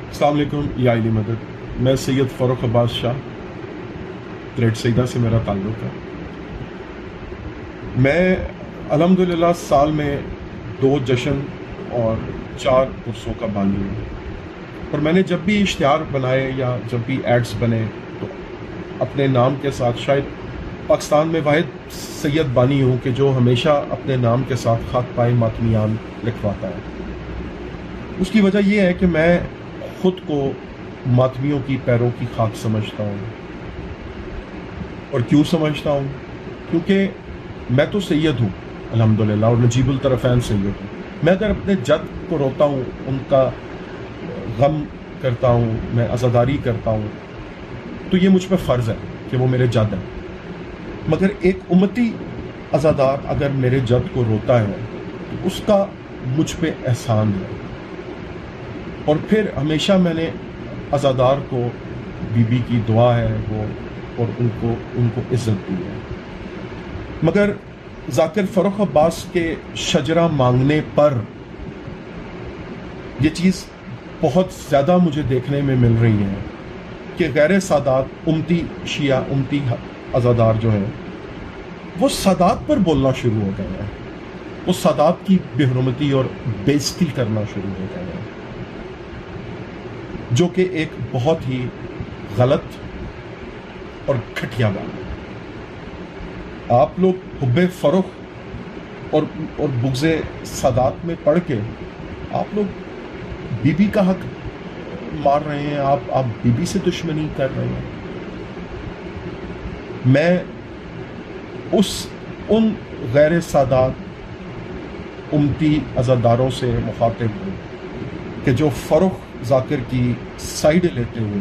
السلام علیکم یا علی مدد. میں سید فاروق عباس شاہ تریٹ سیدہ سے میرا تعلق ہے. میں الحمدللہ سال میں 2 جشن اور 4 عرسوں کا بانی ہوں. اور میں نے جب بھی اشتہار بنائے یا جب بھی ایڈز بنے تو اپنے نام کے ساتھ شاید پاکستان میں واحد سید بانی ہوں کہ جو ہمیشہ اپنے نام کے ساتھ خاک پائے ماتمیان لکھواتا ہے. اس کی وجہ یہ ہے کہ میں خود کو ماتمیوں کی پیروں کی خاک سمجھتا ہوں. اور کیوں سمجھتا ہوں؟ کیونکہ میں تو سید ہوں الحمدللہ، اور نجیب الطرفین سید ہوں. میں اگر اپنے جد کو روتا ہوں، ان کا غم کرتا ہوں، میں عزاداری کرتا ہوں، تو یہ مجھ پہ فرض ہے کہ وہ میرے جد ہیں. مگر ایک امتی عزادار اگر میرے جد کو روتا ہے تو اس کا مجھ پہ احسان ہے. اور پھر ہمیشہ میں نے عزادار کو بی بی کی دعا ہے وہ، اور ان کو عزت دی ہے. مگر ذاکر فاروق عباس کے شجرہ مانگنے پر یہ چیز بہت زیادہ مجھے دیکھنے میں مل رہی ہے کہ غیر سادات امتی شیعہ، امتی عزادار جو ہیں وہ سادات پر بولنا شروع ہو گئے ہیں. وہ سادات کی بے حرمتی اور بے عزتی کرنا شروع ہو گئے ہیں، جو کہ ایک بہت ہی غلط اور گھٹیا بات ہے. آپ لوگ حب فروخ اور بغض سادات میں پڑھ کے آپ لوگ بی بی کا حق مار رہے ہیں، آپ بی بی سے دشمنی کر رہے ہیں. میں ان غیر سادات امتی عزاداروں سے مخاطب ہوں کہ جو فروخ ذاکر کی سائیڈ لیتے ہوئے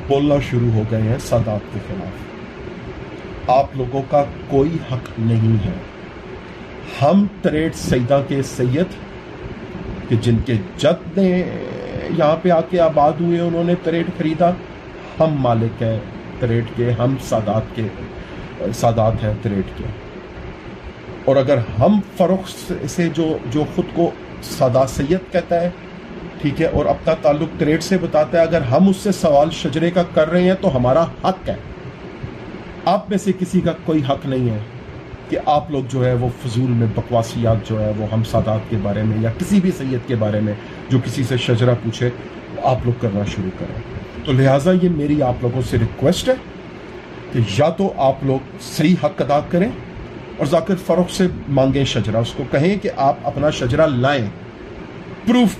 بولنا شروع ہو گئے ہیں سادات کے خلاف. آپ لوگوں کا کوئی حق نہیں ہے. ہم تریٹ سیدہ کے سید کہ جن کے جد نے یہاں پہ آ کے آباد ہوئے، انہوں نے تریٹ خریدا، ہم مالک ہیں تریٹ کے، ہم سادات ہیں تریٹ کے. اور اگر ہم فروخ سے جو خود کو سادات سید کہتا ہے، ٹھیک ہے، اور اپنا تعلق تریٹ سے بتاتا ہے، اگر ہم اس سے سوال شجرے کا کر رہے ہیں تو ہمارا حق ہے. آپ میں سے کسی کا کوئی حق نہیں ہے کہ آپ لوگ جو ہے وہ فضول میں بکواسیات جو ہے وہ ہم سادات کے بارے میں یا کسی بھی سید کے بارے میں جو کسی سے شجرہ پوچھے آپ لوگ کرنا شروع کریں. تو لہٰذا یہ میری آپ لوگوں سے ریکویسٹ ہے کہ یا تو آپ لوگ صحیح حق ادا کریں اور ذاکر فاروق سے مانگیں شجرہ، اس کو کہیں کہ آپ اپنا شجرہ لائیں، پروف